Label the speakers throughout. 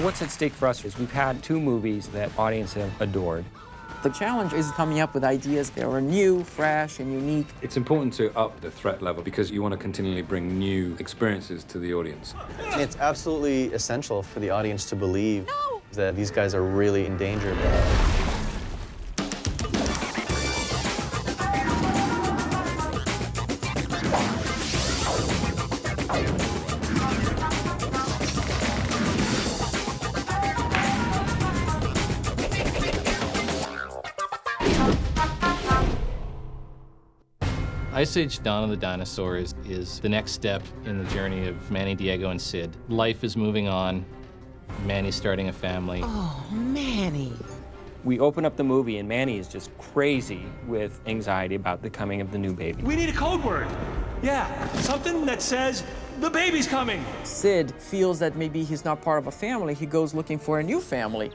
Speaker 1: What's at stake for us is we've had two movies that audiences have adored.
Speaker 2: The challenge is coming up with ideas that are new, fresh, and unique.
Speaker 3: It's important to up the threat level because you want to continually bring new experiences to the audience.
Speaker 4: It's absolutely essential for the audience to believe that these guys are really in danger.
Speaker 5: Ice Age: Dawn of the Dinosaurs is the next step in the journey of Manny, Diego, and Sid. Life is moving on. Manny's starting a family.
Speaker 6: Oh, Manny.
Speaker 1: We open up the movie and Manny is just crazy with anxiety about the coming of the new baby.
Speaker 7: We need a code word. Yeah, something that says, the baby's coming.
Speaker 2: Sid feels that maybe he's not part of a family. He goes looking for a new family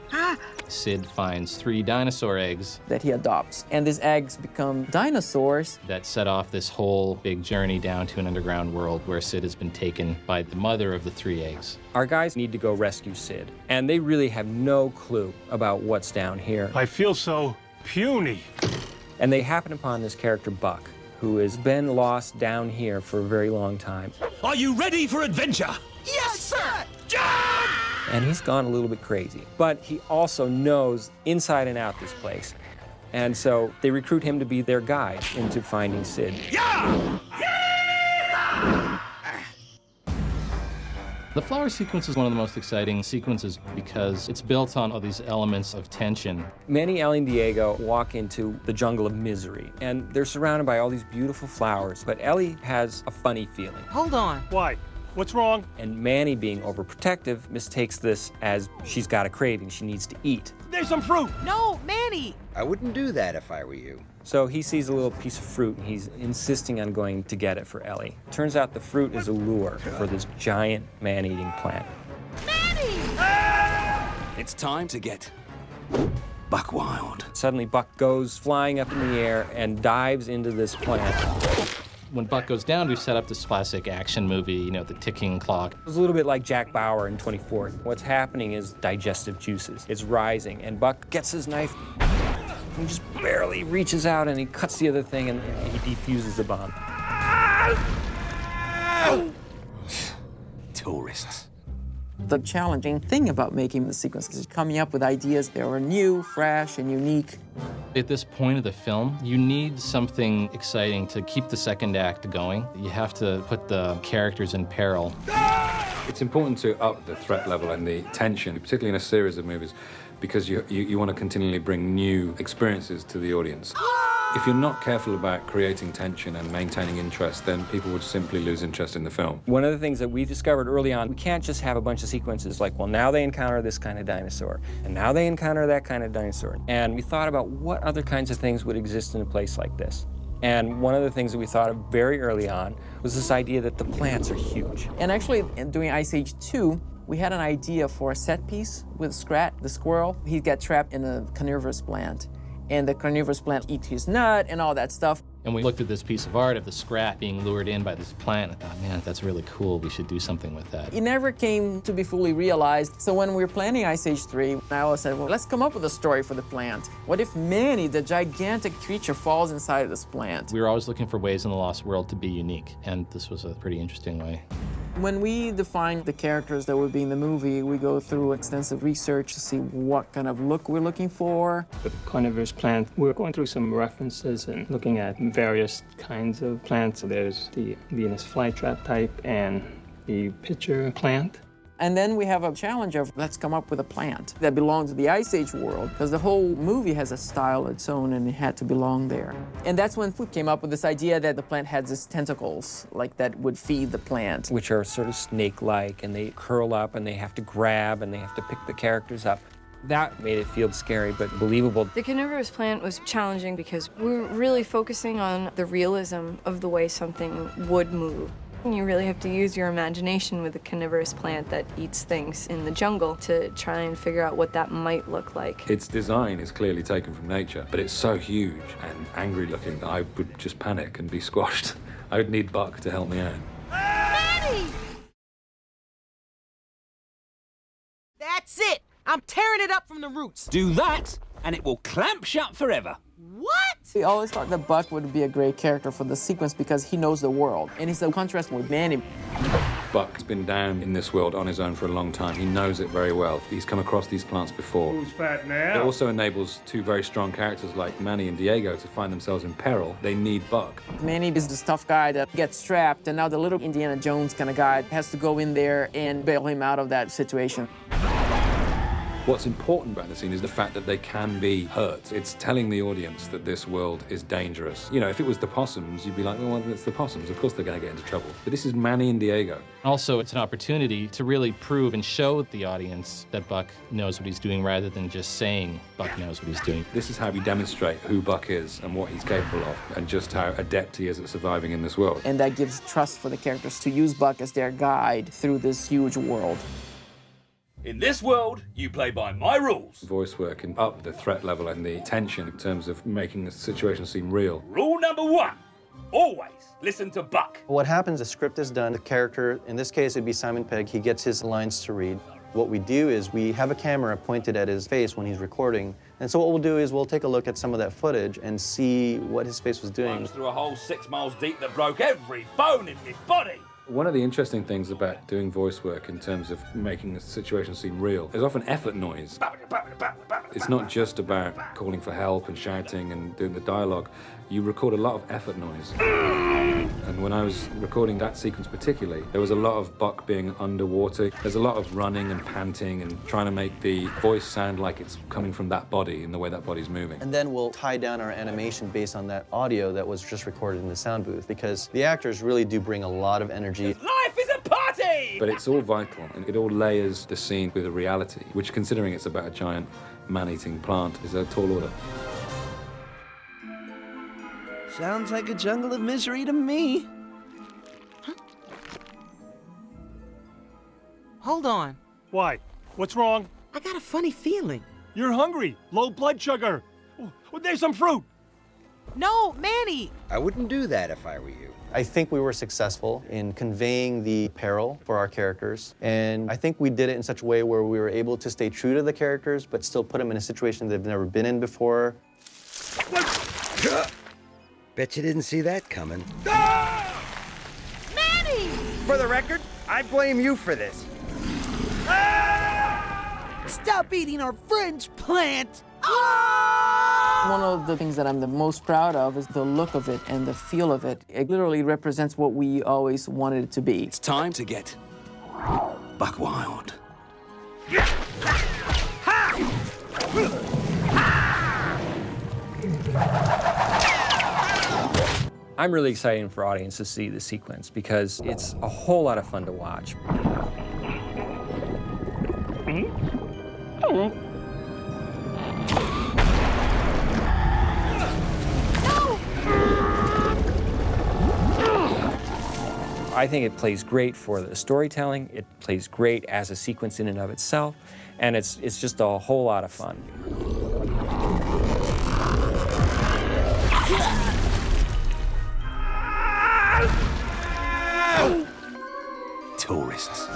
Speaker 5: Sid finds 3 dinosaur eggs
Speaker 2: that he adopts. And these eggs become dinosaurs.
Speaker 5: that set off this whole big journey down to an underground world where Sid has been taken by the mother of the 3 eggs.
Speaker 1: Our guys need to go rescue Sid, and they really have no clue about what's down here.
Speaker 7: I feel so puny.
Speaker 1: And they happen upon this character, Buck, who has been lost down here for a very long time.
Speaker 7: Are you ready for adventure?
Speaker 6: Yes, sir!
Speaker 1: And he's gone a little bit crazy. But he also knows inside and out this place. And so they recruit him to be their guide into finding Sid.
Speaker 5: The flower sequence is one of the most exciting sequences because it's built on all these elements of tension.
Speaker 1: Manny, Ellie, and Diego walk into the jungle of misery, and they're surrounded by all these beautiful flowers. But Ellie has a funny feeling.
Speaker 6: Hold on.
Speaker 7: Why? What's wrong?
Speaker 1: And Manny, being overprotective, mistakes this as she's got a craving. She needs to eat.
Speaker 7: There's some fruit.
Speaker 6: No, Manny.
Speaker 8: I wouldn't do that if I were you.
Speaker 1: So he sees a little piece of fruit, and he's insisting on going to get it for Ellie. Turns out the fruit is a lure for this giant man-eating plant.
Speaker 9: It's time to get buck wild.
Speaker 1: Suddenly, Buck goes flying up in the air and dives into this plant.
Speaker 5: When Buck goes down, we've set up this classic action movie, you know, the ticking clock.
Speaker 1: It's a little bit like Jack Bauer in 24. What's happening is digestive juices. It's rising, and Buck gets his knife. He just barely reaches out, and he cuts the other thing, and he defuses the bomb.
Speaker 9: Tourists.
Speaker 2: The challenging thing about making the sequence is coming up with ideas that are new, fresh, and unique.
Speaker 5: At this point of the film, you need something exciting to keep the second act going. You have to put the characters in peril.
Speaker 3: It's important to up the threat level and the tension, particularly in a series of movies, because you want to continually bring new experiences to the audience. If you're not careful about creating tension and maintaining interest, then people would simply lose interest in the film.
Speaker 1: One of the things that we discovered early on, we can't just have a bunch of sequences like, well, now they encounter this kind of dinosaur, and now they encounter that kind of dinosaur. And we thought about what other kinds of things would exist in a place like this. And one of the things that we thought of very early on was this idea that the plants are huge.
Speaker 2: And actually, doing Ice Age 2, we had an idea for a set piece with Scrat, the squirrel. He'd get trapped in a carnivorous plant, and the carnivorous plant eats his nut and all that stuff.
Speaker 5: And we looked at this piece of art of the Scrat being lured in by this plant. I thought, man, that's really cool. We should do something with that.
Speaker 2: It never came to be fully realized. So when we were planning Ice Age 3, I always said, well, let's come up with a story for the plant. What if Manny, the gigantic creature, falls inside of this plant?
Speaker 5: We were always looking for ways in the Lost World to be unique, and this was a pretty interesting way.
Speaker 2: When we define the characters that would be in the movie, we go through extensive research to see what kind of look we're looking for.
Speaker 10: With carnivorous plant, we're going through some references and looking at various kinds of plants. So there's the Venus flytrap type and the pitcher plant.
Speaker 2: And then we have a challenge of let's come up with a plant that belongs to the Ice Age world, because the whole movie has a style of its own and it had to belong there. And that's when we came up with this idea that the plant had these tentacles, like that would feed the plant.
Speaker 1: Which are sort of snake-like, and they curl up, and they have to grab, and they have to pick the characters up. That made it feel scary, but believable.
Speaker 11: The carnivorous plant was challenging because we were really focusing on the realism of the way something would move. You really have to use your imagination with a carnivorous plant that eats things in the jungle to try and figure out what that might look like.
Speaker 3: Its design is clearly taken from nature, but it's so huge and angry looking that I would just panic and be squashed. I would need Buck to help me out.
Speaker 6: That's I'm tearing it up from the roots.
Speaker 9: Do that, and it will clamp shut forever.
Speaker 6: What?
Speaker 2: We always thought that Buck would be a great character for the sequence because he knows the world, and he's a contrast with Manny.
Speaker 3: Buck's been down in this world on his own for a long time. He knows it very well. He's come across these plants before.
Speaker 7: Who's fat now?
Speaker 3: It also enables two very strong characters like Manny and Diego to find themselves in peril. They need Buck.
Speaker 2: Manny is this tough guy that gets trapped, and now the little Indiana Jones kind of guy has to go in there and bail him out of that situation.
Speaker 3: What's important about the scene is the fact that they can be hurt. It's telling the audience that this world is dangerous. You know, if it was the possums, you'd be like, well, it's the possums. Of course they're going to get into trouble. But this is Manny and Diego.
Speaker 5: Also, it's an opportunity to really prove and show the audience that Buck knows what he's doing rather than just saying Buck knows what he's doing.
Speaker 3: This is how we demonstrate who Buck is and what he's capable of and just how adept he is at surviving in this world.
Speaker 2: And that gives trust for the characters to use Buck as their guide through this huge world.
Speaker 9: In this world, you play by my rules.
Speaker 3: Voice work can up the threat level and the tension in terms of making the situation seem real.
Speaker 9: Rule number 1, always listen to Buck.
Speaker 4: What happens, the script is done, the character, in this case it'd be Simon Pegg, he gets his lines to read. What we do is we have a camera pointed at his face when he's recording, and so what we'll do is we'll take a look at some of that footage and see what his face was doing.
Speaker 9: Plunged through a hole 6 miles deep that broke every bone in my body.
Speaker 3: One of the interesting things about doing voice work in terms of making the situation seem real is often effort noise. It's not just about calling for help and shouting and doing the dialogue. You record a lot of effort noise. And when I was recording that sequence particularly, there was a lot of Buck being underwater. There's a lot of running and panting and trying to make the voice sound like it's coming from that body in the way that body's moving.
Speaker 4: And then we'll tie down our animation based on that audio that was just recorded in the sound booth, because the actors really do bring a lot of energy.
Speaker 9: Life is a party!
Speaker 3: But it's all vital, and it all layers the scene with a reality, which, considering it's about a giant man-eating plant, is a tall order.
Speaker 6: Sounds like a jungle of misery to me. Huh? Hold on.
Speaker 7: Why? What's wrong?
Speaker 6: I got a funny feeling.
Speaker 7: You're hungry. Low blood sugar. Oh, there's some fruit.
Speaker 6: No, Manny!
Speaker 8: I wouldn't do that if I were you.
Speaker 4: I think we were successful in conveying the peril for our characters, and I think we did it in such a way where we were able to stay true to the characters, but still put them in a situation they've never been in before.
Speaker 8: Bet you didn't see that coming.
Speaker 6: Manny!
Speaker 8: For the record, I blame you for this.
Speaker 6: Stop eating our friend's plant!
Speaker 2: One of the things that I'm the most proud of is the look of it and the feel of it. It literally represents what we always wanted it to be.
Speaker 9: It's time to get Buck Wild.
Speaker 1: I'm really excited for audiences to see the sequence because it's a whole lot of fun to watch. I think it plays great for the storytelling. It plays great as a sequence in and of itself, and it's just a whole lot of fun.
Speaker 9: Tourists.